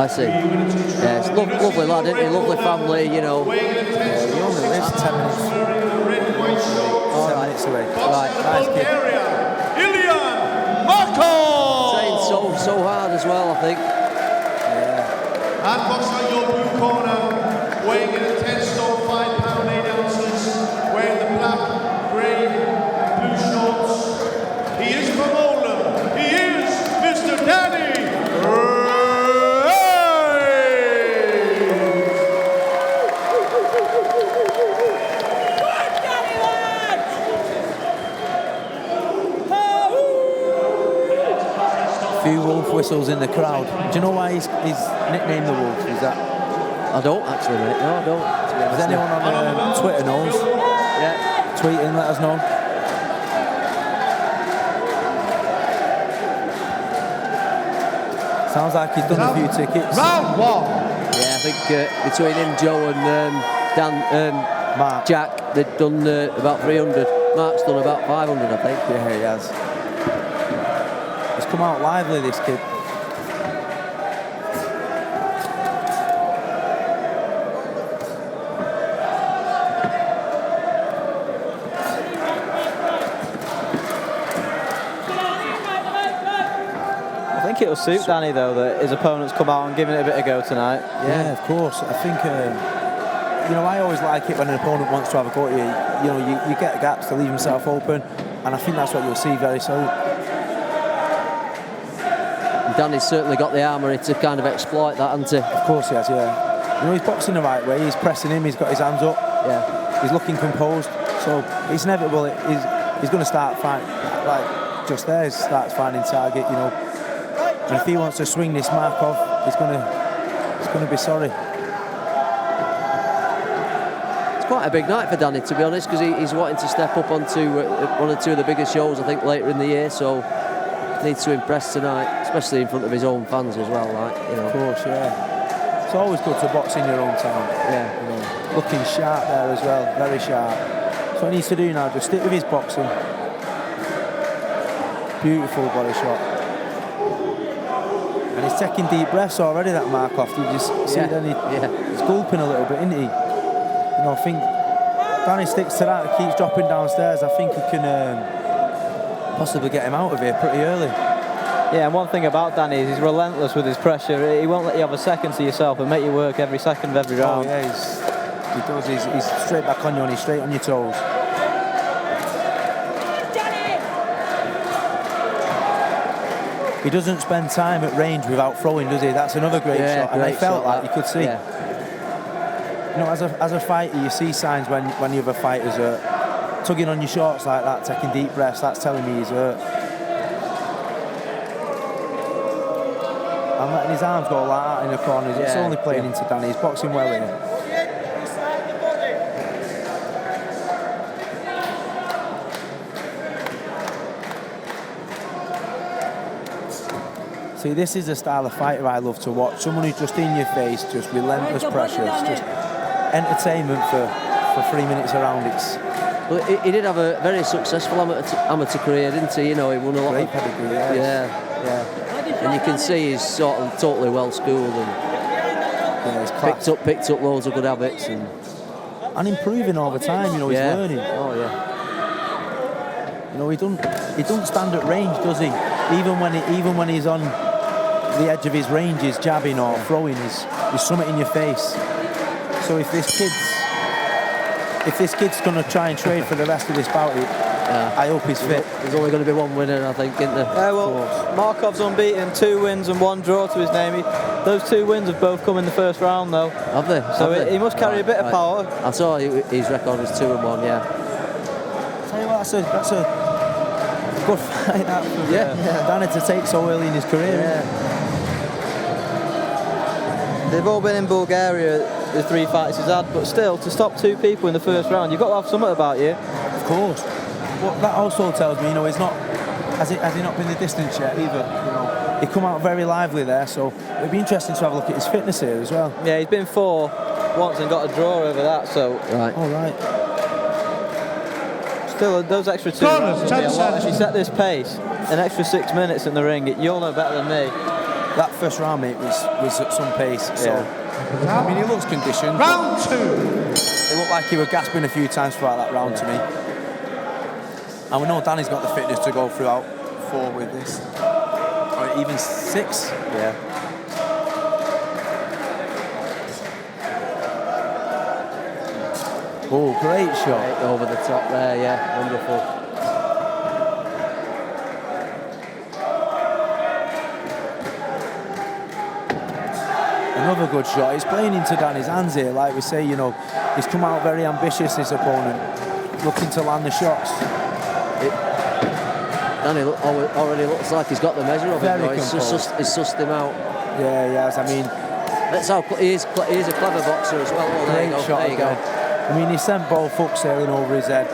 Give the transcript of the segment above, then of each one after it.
I see. Yeah, it's lovely lad, isn't he? Lovely family, you know. He only lives 10 minutes. All right. Minutes away. Right. Nice kid. Ilian, Markov! Trained so hard as well, I think. Yeah. And boxing your blue corner, weighing in at 10 stone, 5 pound 8 ounces, wearing the black, grey, and blue shorts. He is from Oldham. He is Mr. Danny Wright! Few wolf whistles in the crowd. Do you know why he's nicknamed the Wolf? Is that? I don't actually, mate. No, I don't. Does anyone on Twitter knows? Yeah. Tweet in, let us know. Sounds like he's done a few tickets. Round 1. Yeah, I think between him, Joe, and Mark. Jack, they've done about 300. Mark's done about 500, I think. Yeah, he has. He's come out lively, this kid. I think it'll suit Danny though that his opponents come out and giving it a bit of go tonight. Yeah, of course. I think, you know, I always like it when an opponent wants to have a go at you. You know, you get gaps to leave himself open, and I think that's what you'll see very soon. Danny's certainly got the armoury to kind of exploit that, hasn't he? Of course he has, yeah. You know, he's boxing the right way. He's pressing him. He's got his hands up. Yeah. He's looking composed. So it's inevitable. He's going to start fighting, like just there. He starts finding target. You know, and if he wants to swing this Markov, he's going to be sorry. It's quite a big night for Danny, to be honest, because he's wanting to step up onto one or two of the biggest shows, I think, later in the year. So needs to impress tonight, especially in front of his own fans as well. Like, you know. Of course, yeah. It's always good to box in your own town. Yeah. You know, looking sharp there as well, very sharp. So what he needs to do now, just stick with his boxing. Beautiful body shot. And he's taking deep breaths already, that Markov. You just see then he's gulping a little bit, isn't he? You know, I think Danny sticks to that and keeps dropping downstairs. I think he can possibly get him out of here pretty early. Yeah, and one thing about Danny is he's relentless with his pressure. He won't let you have a second to yourself and make you work every second of every round. Oh yeah, he does. He's straight back on you and he's straight on your toes. He doesn't spend time at range without throwing, does he? That's another great shot. And I felt like you could see. Yeah. You know, as a fighter, you see signs when the other fighters are tugging on your shorts like that, taking deep breaths. That's telling me he's hurt. And letting his arms go like that in the corners. It's only playing into Danny. He's boxing well here. See, this is the style of fighter I love to watch. Someone who's just in your face, just relentless pressure. It's just entertainment for 3 minutes around. Well, he did have a very successful amateur career, didn't he? You know, he won a lot. Great pedigree, yeah. And you can see he's sort of totally well schooled and he's picked up loads of good habits and improving all the time. You know, he's learning. Oh yeah. You know, he don't stand at range, does he? Even when he's on the edge of his range, he's jabbing or throwing, he's something in your face. So if this kid's going to try and trade for the rest of this bout, I hope he's fit. There's only going to be one winner, I think, isn't there? Yeah, well, Markov's unbeaten, 2 wins and 1 draw to his name. Those 2 wins have both come in the first round, though. Have they? So he must carry a bit of power. I saw his record was 2-1. Yeah. Tell you what, that's a good fight. That for Danny to take so early in his career. Yeah. They've all been in Bulgaria, the 3 fights he's had, but still, to stop 2 people in the first round, you've got to have something about you. Of course. Well, that also tells me, you know, has he not been the distance yet either? You know, he come out very lively there, so it'd be interesting to have a look at his fitness here as well. Yeah, he's been 4 once and got a draw over that, so... Right. All right. Still, those extra 2 rounds will be a lot. If you set this pace, an extra 6 minutes in the ring, you'll know better than me. that first round, mate, was at some pace. So, I mean, he looks conditioned. Round 2. It looked like he was gasping a few times throughout that round to me. And we know Danny's got the fitness to go throughout 4 with this. Or even 6. Yeah. Oh, great shot. Right over the top there, yeah, wonderful. Another good shot. He's playing into Danny's hands here, like we say, you know. He's come out very ambitious, this opponent, looking to land the shots. Danny already looks like he's got the measure of him. He's sussed him out. Yeah, he has. I mean, that's how he is a clever boxer as well. Oh, there you go. shot There you go. I mean, he sent both hooks sailing over his head.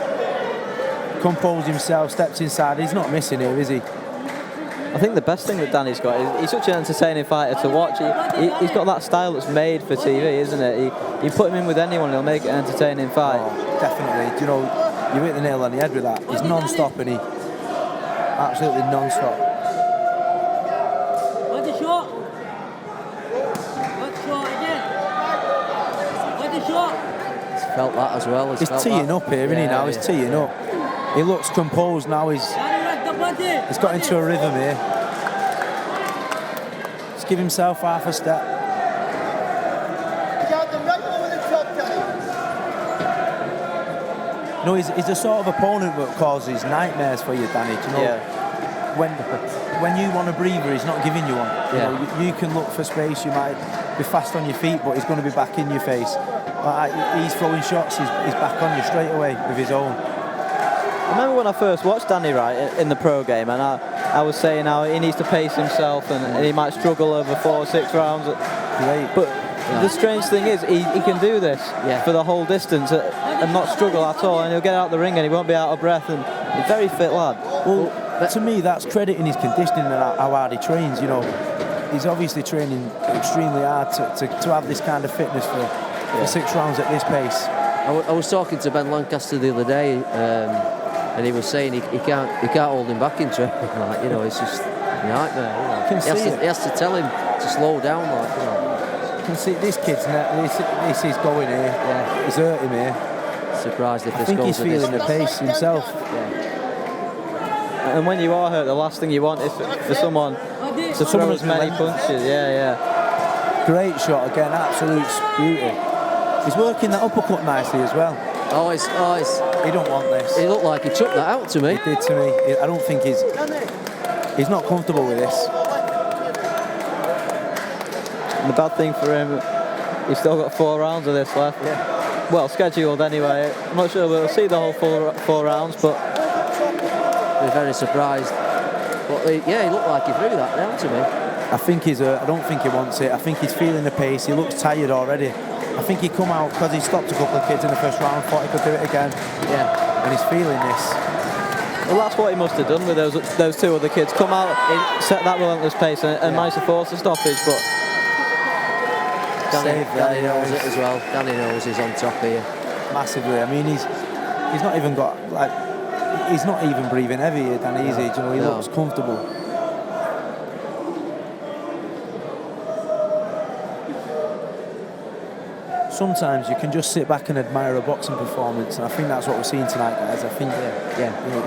Composed himself, steps inside. He's not missing here, is he? I think the best thing that Danny's got is he's such an entertaining fighter to watch. He's got that style that's made for TV, isn't it? You put him in with anyone, he'll make it an entertaining fight. Oh, definitely. Do you know, you hit the nail on the head with that. He's non-stop, and he absolutely non-stop. What the shot? What shot again? What the shot? He's felt that as well. He's teeing up here, isn't he, now? He's teeing up. He looks composed now. He's got into a rhythm here. Just give himself half a step. No, he's the sort of opponent that causes nightmares for you, Danny. Do you know? Yeah. When you want a breather, he's not giving you one. Yeah. You know, you can look for space. You might be fast on your feet, but he's going to be back in your face. He's throwing shots. He's back on you straight away with his own. I remember when I first watched Danny Wright in the pro game, and I was saying how he needs to pace himself and he might struggle over 4 or 6 rounds. Great. But the strange thing is, he can do this for the whole distance and not struggle at all, and he'll get out the ring and he won't be out of breath, and he's a very fit lad. Well, to me, that's crediting his conditioning and how hard he trains. You know, he's obviously training extremely hard to have this kind of fitness for 6 rounds at this pace. I was talking to Ben Lancaster the other day, and he was saying he can't hold him back in training. Like, you know, it's just a nightmare. You know. He has to tell him to slow down. Like, you know. You can see this kid's this is going here. Yeah, he's hurting here. Surprised if I this think goes he's feeling the pace himself. And when you are hurt, the last thing you want is for someone to throw as many punches. Yeah. Great shot again, absolute beauty. He's working that uppercut nicely as well. Oh, he don't want this. He looked like he took that out to me. He did to me. I don't think he's not comfortable with this. And the bad thing for him, he's still got 4 rounds of this left. Yeah. Well, scheduled anyway. I'm not sure we'll see the whole 4 rounds, but We're very surprised. But he looked like he threw that down to me. I think I don't think he wants it. I think he's feeling the pace. He looks tired already. I think he come out because he stopped a couple of kids in the first round, thought he could do it again. Yeah. And he's feeling this. well, that's what he must have done with those 2 other kids. Come out, set that relentless pace, and managed to force a stoppage. But Danny knows it as well. Danny knows he's on top here. Massively. I mean, he's not even got he's not even breathing heavy here, Danny. Is he? Do you know, he looks comfortable. Sometimes you can just sit back and admire a boxing performance, and I think that's what we're seeing tonight, guys. I think you know,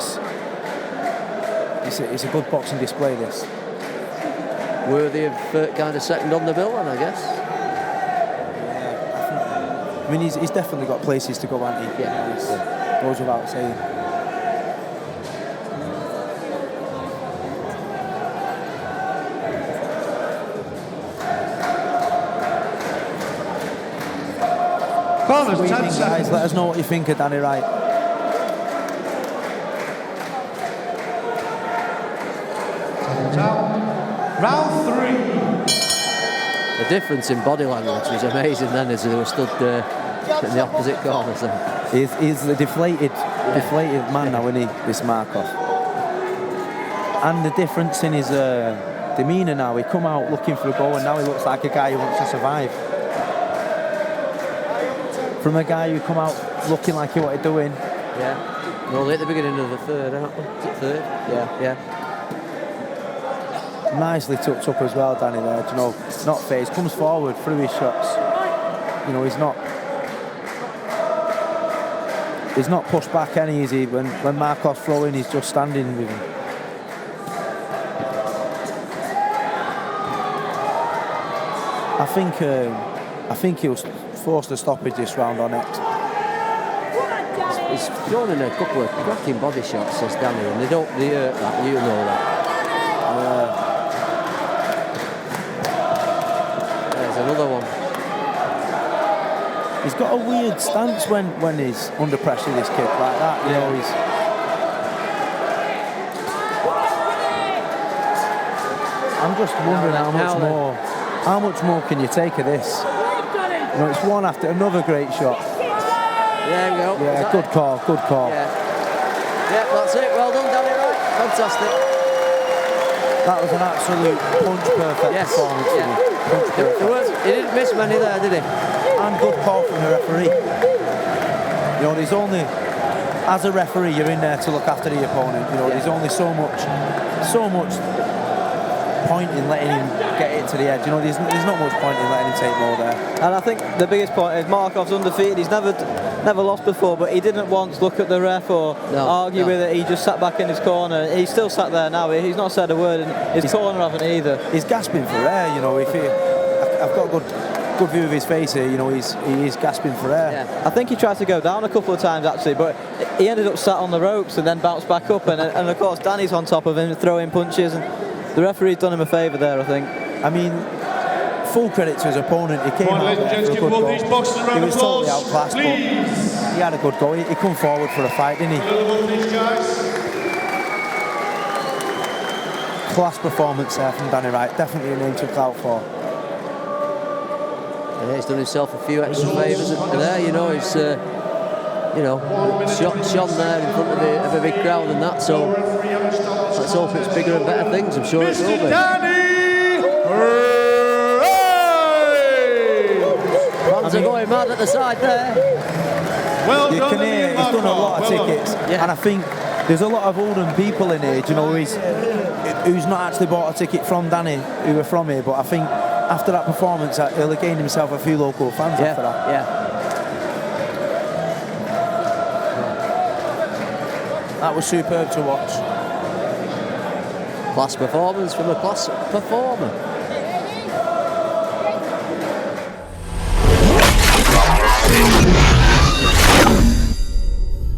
it's a good boxing display, this. Worthy of kind of second on the bill, then, I guess. I mean, he's definitely got places to go, hasn't he? Yeah. Goes without saying. Bonus, What do you 10 think, seconds. guys? Let us know what you think of Danny Wright. Round 3. The difference in body language was amazing then as they were stood in the opposite corners. He's the deflated man now, isn't he, this Markov? And the difference in his demeanour now. He come out looking for a goal, and now he looks like a guy who wants to survive. From a guy who come out looking like he wanted to win. Yeah. We're only at the beginning of the third, aren't we? Is it third? Yeah. nicely tucked up as well, Danny, there. You know, not phased, comes forward through his shots. You know, he's not pushed back any, is he? When Markov's throwing, he's just standing with him. I think he was forced to stoppage this round on X. He's thrown in a couple of cracking body shots, says Danny, and they hurt that, you know that. There's another one. He's got a weird stance when he's under pressure, this kid, like that. You know, I'm just wondering how much more can you take of this? You know, it's one after another great shot. There we go. Yeah, good call, good call. Yeah, that's it. Well done, Danny Wright. Fantastic. That was an absolute punch-perfect performance. Yeah. He didn't miss many there, did he? And good call from the referee. You know, there's only, as a referee, you're in there to look after the opponent. You know, there's only so much point in letting him get it to the edge. You know, there's not much point in letting him take more there. And I think the biggest point is Markov's undefeated. He's never lost before, but he didn't once look at the ref or argue with it. He just sat back in his corner. He's still sat there now. He's not said a word, and his corner haven't either. He's gasping for air. You know, I've got a good view of his face here. You know, he is gasping for air. Yeah. I think he tried to go down a couple of times actually, but he ended up sat on the ropes and then bounced back up. And of course, Danny's on top of him, throwing punches, and the referee's done him a favour there, I think. I mean, full credit to his opponent. He came out there for a good goal. He was totally outclassed, but he had a good goal. He come forward for a fight, didn't he? Class performance there from Danny Wright. Definitely a name to look out for. Yeah, he's done himself a few extra favours there. You know, he's shone there in front of a big crowd and that. So let's hope it's bigger and better things. I'm sure it will be. Fans are going mad at the side there. Well you can hear he's done a lot of tickets, and I think there's a lot of Oldham people in here. You know, who's not actually bought a ticket from Danny, who are from here. But I think after that performance, he'll have gained himself a few local fans after that. Yeah. That was superb to watch. Class performance from a class performer.